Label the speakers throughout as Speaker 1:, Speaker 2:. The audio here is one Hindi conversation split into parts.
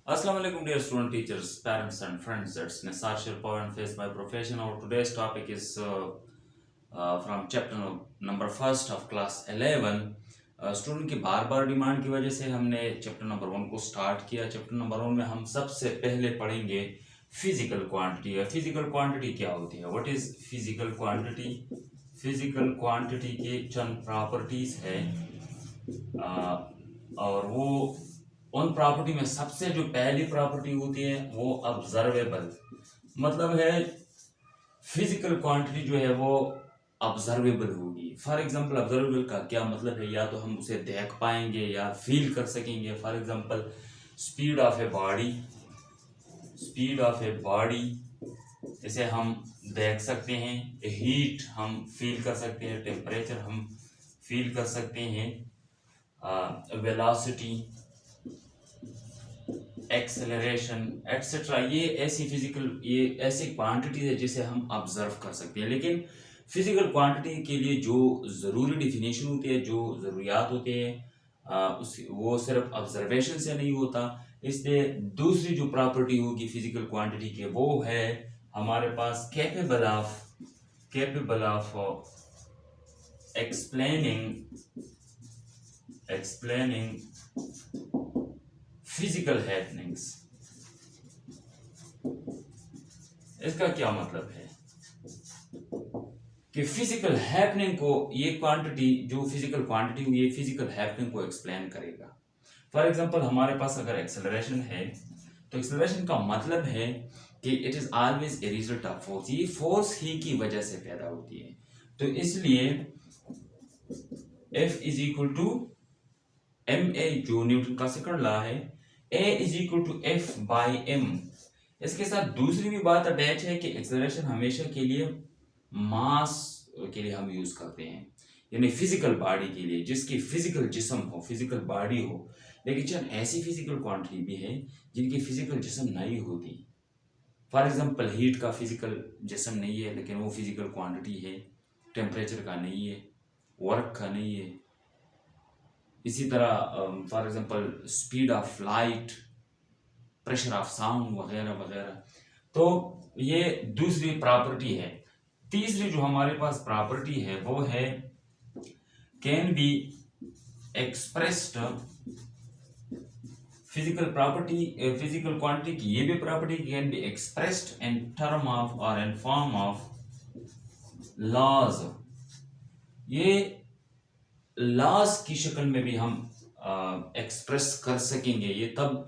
Speaker 1: Assalamu alaikum, dear student, teachers, parents, and friends. It's Nisar Shirpa and Face by Profession. Our today's topic is from chapter number first of class 11. Student की बार बार डिमांड की वजह से हमने चैप्टर नंबर 1 को स्टार्ट किया। चैप्टर नंबर 1 में हम सबसे पहले पढ़ेंगे फिजिकल क्वांटिटी। फिजिकल क्वांटिटी क्या होती है? What is physical quantity? Physical quantity के चंद प्रॉपर्टीज है और वो उन प्रॉपर्टी में सबसे जो पहली प्रॉपर्टी होती है वो ऑब्जर्वेबल, मतलब है फिजिकल क्वांटिटी जो है वो ऑब्जर्वेबल होगी। फॉर एग्जांपल ऑब्जर्वेबल का क्या मतलब है? या तो हम उसे देख पाएंगे या फील कर सकेंगे। For example speed of a body, speed of a body इसे हम देख सकते हैं। हीट हम फील कर सकते हैं, टेम्परेचर हम फील कर सकते हैं, वेलोसिटी, एक्सेलरेशन एटसेट्रा। ये ऐसी क्वांटिटी है जिसे हम ऑब्जर्व कर सकते हैं। लेकिन फिजिकल क्वांटिटी के लिए जो ज़रूरी डिफिनेशन होती है, जो ज़रूरियात होते हैं वो सिर्फ ऑब्जर्वेशन से नहीं होता। इसलिए दूसरी जो प्रॉपर्टी होगी फिजिकल क्वांटिटी के वो है हमारे पास capable of explaining physical happenings. इसका क्या मतलब है कि फिजिकल हैपनिंग को ये क्वांटिटी, जो फिजिकल क्वांटिटी हुई, ये फिजिकल हैपनिंग को एक्सप्लेन करेगा। फॉर एग्जांपल हमारे पास अगर एक्सेलरेशन है तो एक्सेलरेशन का मतलब है कि it is always a result of force. ये फोर्स ही की वजह से पैदा होती है। तो इसलिए F is equal to ma, जो न्यूटन का सेकंड लॉ है, A is equal to F by M। इसके साथ दूसरी भी बात अटैच है कि एक्सेलरेशन हमेशा के लिए मास के लिए हम यूज करते हैं, यानी फिजिकल बॉडी के लिए, जिसकी फिजिकल जिस्म हो, फिजिकल बॉडी हो। लेकिन चंद ऐसी फिजिकल क्वांटिटी भी है जिनकी फिजिकल जिस्म नहीं होती। फॉर एग्जांपल हीट का फिजिकल जिस्म नहीं है लेकिन वो फिजिकल क्वांटिटी है। टेम्परेचर का नहीं है, वर्क का नहीं है। इसी तरह for example speed of light, pressure of sound वगैरह वगैरह। तो ये दूसरी प्रॉपर्टी है। तीसरी जो हमारे पास प्रॉपर्टी है वो है can be expressed. Physical property, physical quantity की ये भी property can be expressed in term of और इन फॉर्म ऑफ लॉज। ये लॉज की शक्ल में भी हम एक्सप्रेस कर सकेंगे, ये तब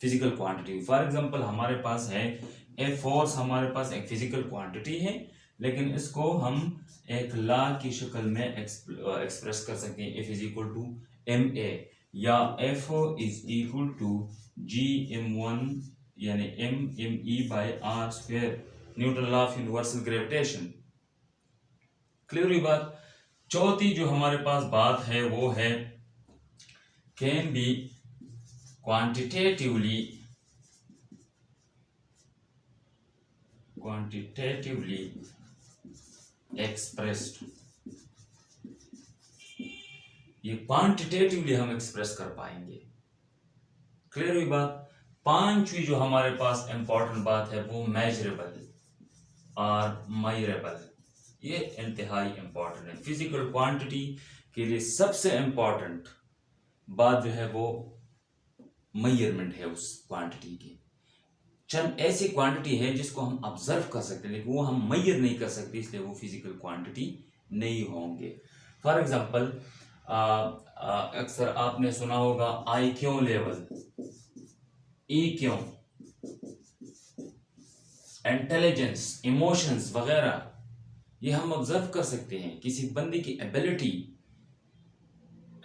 Speaker 1: फिजिकल क्वांटिटी। फॉर एग्जांपल हमारे पास है ए फोर्स, हमारे पास एक फिजिकल क्वांटिटी है लेकिन इसको हम एक लॉ की शक्ल में एक्सप्रेस कर सकते हैं। F is equal to ma या F is equal to Gm1 यानीmme by R square, Newton law of universal gravitation. Clear हुई बात? चौथी जो हमारे पास बात है वो है कैन बी क्वांटिटेटिवली एक्सप्रेस्ड। ये क्वांटिटेटिवली हम एक्सप्रेस कर पाएंगे। क्लियर हुई बात? पांचवी जो हमारे पास इंपॉर्टेंट बात है वो मेजरेबल और मायरेबल। ये इंतहाई इंपॉर्टेंट है। फिजिकल क्वांटिटी के लिए सबसे इंपॉर्टेंट बात जो है वो मेजरमेंट है उस क्वांटिटी की। चंद ऐसी क्वांटिटी है जिसको हम ऑब्जर्व कर सकते हैं लेकिन वो हम मेजर नहीं कर सकते, इसलिए वो फिजिकल क्वांटिटी नहीं होंगे। फॉर एग्जांपल अक्सर आपने सुना होगा आई क्यों लेवल, ई क्यों, इंटेलिजेंस, इमोशंस वगैरह, ये हम ऑब्जर्व कर सकते हैं। किसी बंदे की एबिलिटी,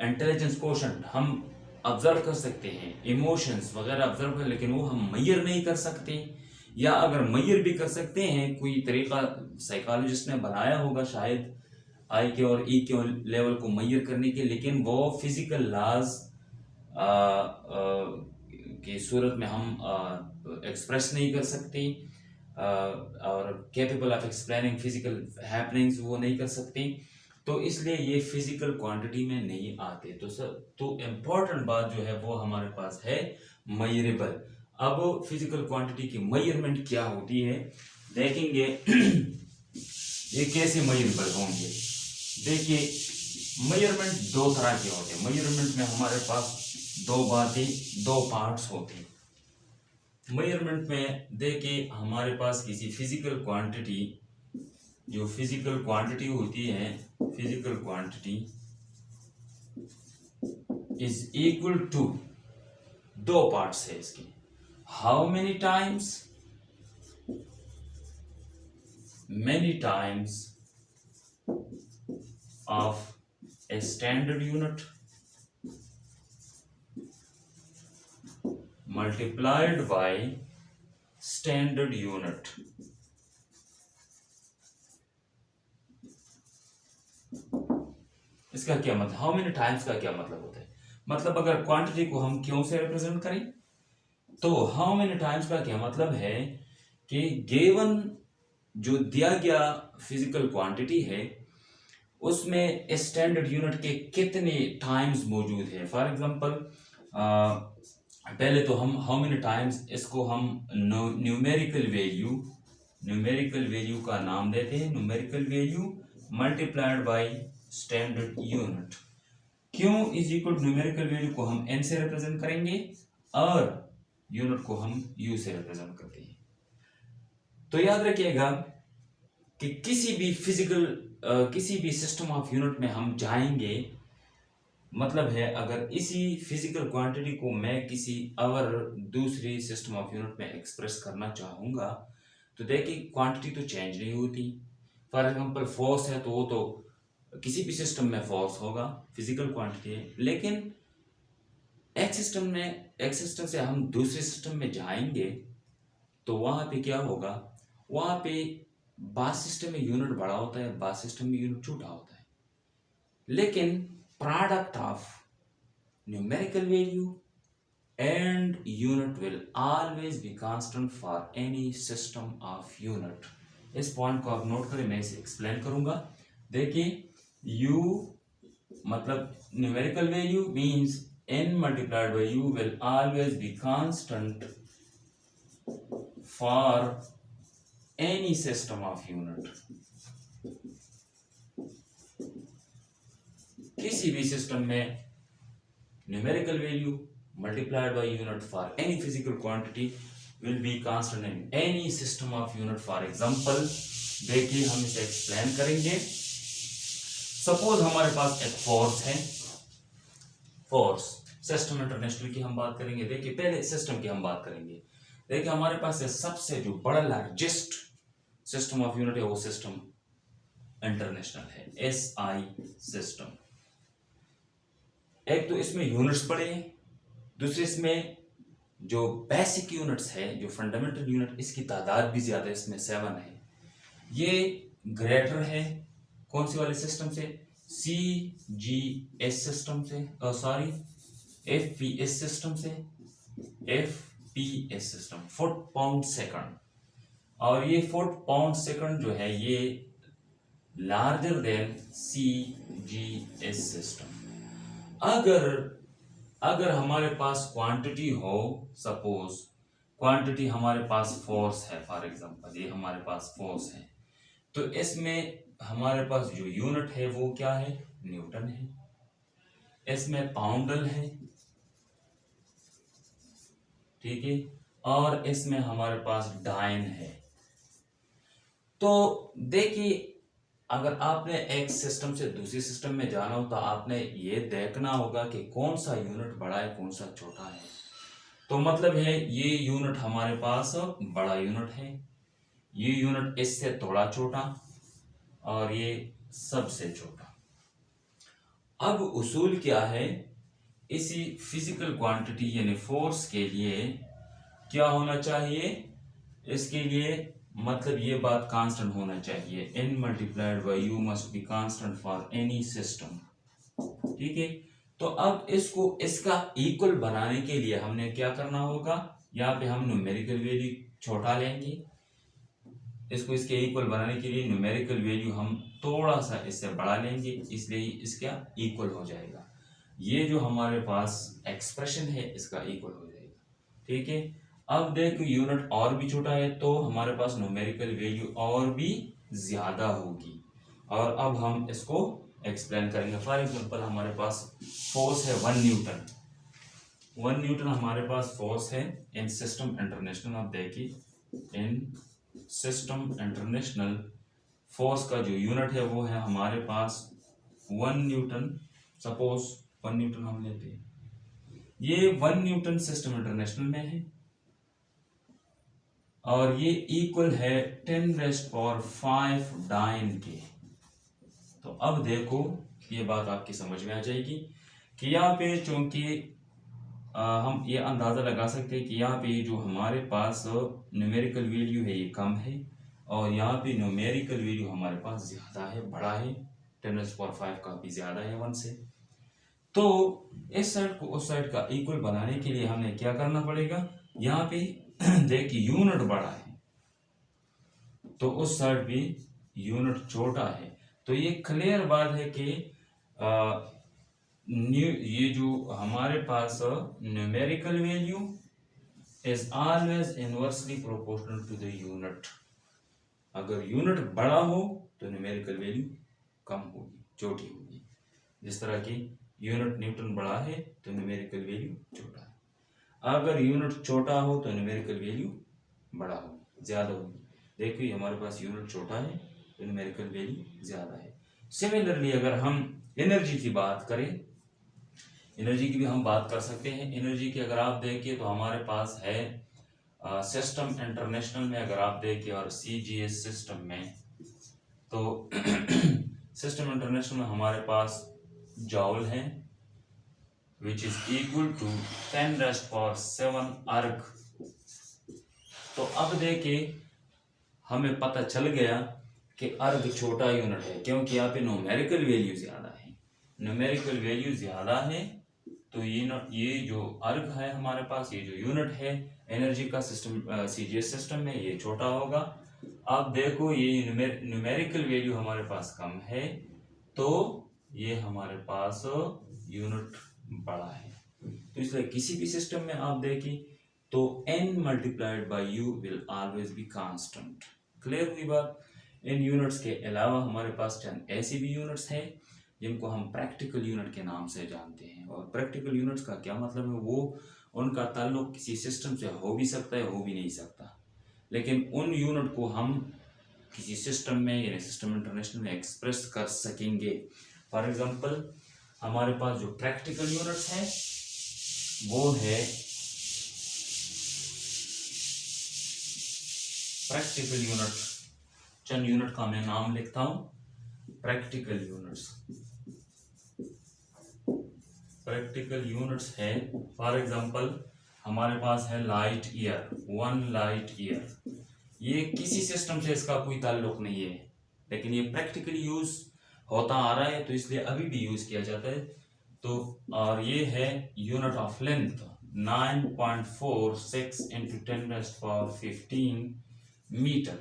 Speaker 1: इंटेलिजेंस क्वोशंट हम ऑब्जर्व कर सकते हैं, इमोशंस वगैरह ऑब्जर्व कर, लेकिन वो हम मेजर नहीं कर सकते। या अगर मेजर भी कर सकते हैं, कोई तरीका साइकोलॉजिस्ट ने बनाया होगा शायद आई के और ई के लेवल को मेजर करने के, लेकिन वो फिजिकल लॉज की सूरत में हम एक्सप्रेस नहीं कर सकते और capable of explaining physical happenings वो नहीं कर सकते। तो इसलिए ये फिजिकल क्वांटिटी में नहीं आते। तो इम्पोर्टेंट बात जो है वो हमारे पास है मेजरेबल। अब फिजिकल क्वांटिटी की मेजरमेंट क्या होती है देखेंगे। ये कैसे मेजरेबल होंगे। देखिए मेजरमेंट दो तरह के होते हैं। मेजरमेंट में हमारे पास दो पार्ट्स होते हैं। मेजरमेंट में देखिए हमारे पास किसी फिजिकल क्वांटिटी, जो फिजिकल क्वांटिटी होती है, physical quantity is equal to, दो पार्ट्स है इसके, how many times of a standard unit multiplied by standard unit। इसका क्या मतलब, हाउ मेनी टाइम्स का क्या मतलब होता है। मतलब अगर क्वांटिटी को हम क्यों से रिप्रेजेंट करें, तो हाउ मेनी टाइम्स का क्या मतलब है कि गिवन जो दिया गया फिजिकल क्वांटिटी है उसमें स्टैंडर्ड यूनिट के कितने टाइम्स मौजूद है। फॉर एग्जांपल पहले तो हम हाउ मेनी टाइम्स, इसको हम न्यूमेरिकल वैल्यू का नाम देते हैं, numerical value multiplied by standard unit. क्यों इज इक्वल न्यूमेरिकल वैल्यू को हम n से रिप्रेजेंट करेंगे और यूनिट को हम u से रिप्रेजेंट करते हैं। तो याद रखिएगा कि किसी भी सिस्टम ऑफ यूनिट में हम जाएंगे, मतलब है अगर इसी फिजिकल क्वांटिटी को मैं किसी और दूसरी सिस्टम ऑफ यूनिट में एक्सप्रेस करना चाहूँगा तो देखिए क्वांटिटी तो चेंज नहीं होती। फॉर एग्जांपल फोर्स है तो वो तो किसी भी सिस्टम में फोर्स होगा, फिजिकल क्वांटिटी है। लेकिन एक सिस्टम से हम दूसरे सिस्टम में जाएंगे तो वहाँ पे क्या होगा, वहाँ पे बास सिस्टम में यूनिट बड़ा होता है, बास सिस्टम में यूनिट छोटा होता है। लेकिन product of numerical value and unit will always be constant for any system of unit। इस पॉइंट को आप नोट करें, मैं इसे एक्सप्लेन करूंगा। देखिए u मतलब numerical value means n multiplied by u will always be constant for any system of unit। किसी भी सिस्टम में numerical value multiplied by unit for any physical quantity will be constant in any system of unit. For example देखिए हम इसे एक्सप्लेन करेंगे। सपोज हमारे पास एक फोर्स है, फोर्स सिस्टम इंटरनेशनल की हम बात करेंगे। देखिए पहले सिस्टम की हम बात करेंगे। देखिए हमारे पास सबसे जो बड़ा लार्जेस्ट सिस्टम ऑफ यूनिट है वो सिस्टम इंटरनेशनल है, SI सिस्टम। एक तो इसमें यूनिट्स बड़े हैं, दूसरे इसमें जो बेसिक यूनिट्स है, जो फंडामेंटल यूनिट, इसकी तादाद भी ज्यादा है, इसमें 7 है। ये ग्रेटर है कौन सी वाले सिस्टम से, CGS सिस्टम से, सॉरी FPS सिस्टम से, FPS system, foot pound second. और ये फुट पाउंड सेकंड जो है ये लार्जर देन CGS सिस्टम। अगर हमारे पास क्वांटिटी हो, सपोज क्वांटिटी हमारे पास फोर्स है, फॉर एग्जांपल ये हमारे पास फोर्स है, तो इसमें हमारे पास जो यूनिट है वो क्या है, न्यूटन है। इसमें पाउंडल है, ठीक है, और इसमें हमारे पास डाइन है। तो देखिए अगर आपने एक सिस्टम से दूसरी सिस्टम में जाना हो तो आपने ये देखना होगा कि कौन सा यूनिट बड़ा है कौन सा छोटा है। तो मतलब है ये यूनिट हमारे पास बड़ा यूनिट है, ये यूनिट इससे थोड़ा छोटा और ये सबसे छोटा। अब उसूल क्या है, इसी फिजिकल क्वांटिटी यानी फोर्स के लिए क्या होना चाहिए, इसके लिए मतलब ये बात कांस्टेंट होना चाहिए, n multiplied by u must be constant for any system, ठीक है। तो अब इसका इक्वल बनाने के लिए हमने क्या करना होगा, यहाँ पे हम न्यूमेरिकल वैल्यू छोटा लेंगे, इसको इसके इक्वल बनाने के लिए न्यूमेरिकल वैल्यू हम थोड़ा सा इससे बड़ा लेंगे, इसलिए इसका इक्वल हो जाएगा। ये जो हमारे पास एक्सप्रेशन है इसका इक्वल हो जाएगा, ठीक है। अब देखो यूनिट और भी छोटा है तो हमारे पास न्यूमेरिकल वैल्यू और भी ज्यादा होगी। और अब हम इसको एक्सप्लेन करेंगे। फॉर एग्जांपल हमारे पास फोर्स है 1 न्यूटन। 1 न्यूटन हमारे पास फोर्स है इन सिस्टम इंटरनेशनल। आप देखिए इन सिस्टम इंटरनेशनल फोर्स का जो यूनिट है वो है हमारे पास 1 न्यूटन। सपोज 1 न्यूटन हम लेते हैं, ये 1 न्यूटन सिस्टम इंटरनेशनल में है और ये इक्वल है 10⁵ डाइन के। तो अब देखो ये बात आपकी समझ में आ जाएगी कि यहाँ पे चूंकि हम ये अंदाज़ा लगा सकते हैं कि यहाँ पे जो हमारे पास न्यूमेरिकल वैल्यू है ये कम है और यहाँ पे न्यूमेरिकल वैल्यू हमारे पास ज़्यादा है, बड़ा है, 10⁵ काफ़ी ज़्यादा है 1 से। तो इस साइड को उस साइड का इक्वल बनाने के लिए हमें क्या करना पड़ेगा, यहाँ पे देखिए यूनिट बड़ा है तो उस साइड भी यूनिट छोटा है। तो ये क्लियर बात है कि ये जो हमारे पास numerical value is always inversely proportional to the unit. अगर यूनिट बड़ा हो तो न्यूमेरिकल वैल्यू कम होगी, छोटी होगी। जिस तरह की यूनिट न्यूटन बड़ा है तो न्यूमेरिकल वैल्यू छोटा है, अगर यूनिट छोटा हो तो न्यूमेरिकल वैल्यू बड़ा होगी, ज़्यादा होगी। देखिए हमारे पास यूनिट छोटा है तो न्यूमेरिकल वैल्यू ज़्यादा है। सिमिलरली अगर हम एनर्जी की बात करें, एनर्जी की भी हम बात कर सकते हैं। एनर्जी की अगर आप देखिए तो हमारे पास है सिस्टम इंटरनेशनल में अगर आप देखिए और CGS सिस्टम में, तो सिस्टम इंटरनेशनल में हमारे पास जॉल है विच इज इक्वल टू 10⁻⁷ अर्ग। तो अब देखिए हमें पता चल गया कि अर्ग छोटा यूनिट है क्योंकि यहाँ पे न्यूमेरिकल वैल्यू ज़्यादा है। न्यूमेरिकल वैल्यू ज़्यादा है तो ये जो अर्ग है हमारे पास, ये जो यूनिट है एनर्जी का सिस्टम CGS सिस्टम में, ये छोटा होगा। अब देखो ये न्यूमेरिकल वैल्यू हमारे पास कम है तो ये हमारे पास यूनिट बड़ा है। तो इसलिए किसी भी सिस्टम में आप देखिए तो n multiplied by you will always be constant. Clear हुई बात। इन यूनिट्स के अलावा हमारे पास चंद ऐसी भी यूनिट्स हैं जिनको हम प्रैक्टिकल यूनिट के नाम से जानते हैं। और प्रैक्टिकल यूनिट्स का क्या मतलब है, वो उनका ताल्लुक किसी सिस्टम से हो भी सकता है, हो भी नहीं सकता, लेकिन उन यूनिट को हम किसी सिस्टम में यानी सिस्टम इंटरनेशनल में एक्सप्रेस कर सकेंगे। फॉर एग्जांपल हमारे पास जो प्रैक्टिकल यूनिट्स हैं वो है प्रैक्टिकल यूनिट। चंद यूनिट का मैं नाम लिखता हूं। प्रैक्टिकल यूनिट्स है फॉर एग्जांपल हमारे पास है लाइट ईयर, 1 लाइट ईयर। ये किसी सिस्टम से इसका कोई ताल्लुक नहीं है, लेकिन ये प्रैक्टिकली यूज होता आ रहा है तो इसलिए अभी भी यूज किया जाता है। तो और ये है यूनिट ऑफ लेंथ 9.46 × 10⁻15 मीटर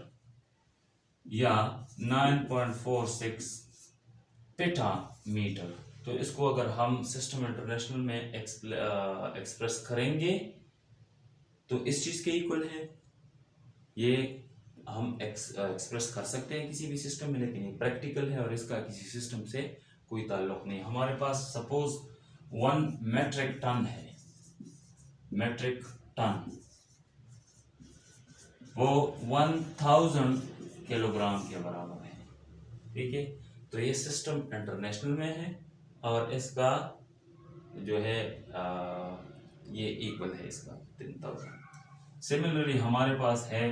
Speaker 1: या 9.46 पेटा मीटर। तो इसको अगर हम सिस्टम इंटरनेशनल में एक्सप्रेस करेंगे तो इस चीज़ के इक्वल है। ये हम एक्सप्रेस कर सकते हैं किसी भी सिस्टम में, लेकिन ये प्रैक्टिकल है और इसका किसी सिस्टम से कोई ताल्लुक नहीं। हमारे पास सपोज 1 मेट्रिक टन है, मेट्रिक टन वो 1000 किलोग्राम के बराबर है, ठीक है। तो ये सिस्टम इंटरनेशनल में है और इसका जो है ये इक्वल है इसका 3000। सिमिलरली हमारे पास है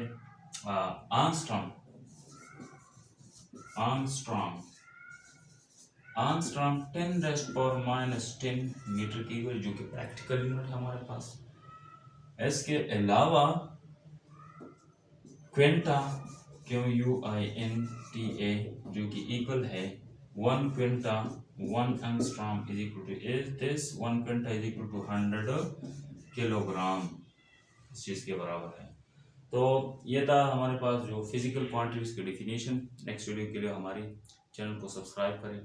Speaker 1: आर्मस्ट्रॉन्ग आर्मस्ट्रॉन्ग 10⁻⁻10 मीटर की इक्वल, जो कि प्रैक्टिकल यूनिट है हमारे पास। इसके अलावा क्विंटा QUINTA जो कि इक्वल है 1 quintal 1 angstrom is equal to this 1 quintal is equal to 100 kilogram, इस चीज़ के बराबर है। तो ये था हमारे पास जो फिजिकल क्वांटिटीज की डेफिनेशन। नेक्स्ट वीडियो के लिए हमारे चैनल को सब्सक्राइब करें,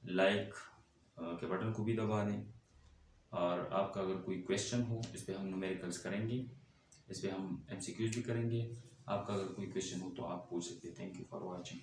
Speaker 1: लाइक के बटन को भी दबा दें, और आपका अगर कोई क्वेश्चन हो इस पर हम न्यूमेरिकल्स करेंगे। इस पर हम MCQs भी करेंगे। आपका अगर कोई क्वेश्चन हो तो आप पूछ सकते हैं। Thank you for watching.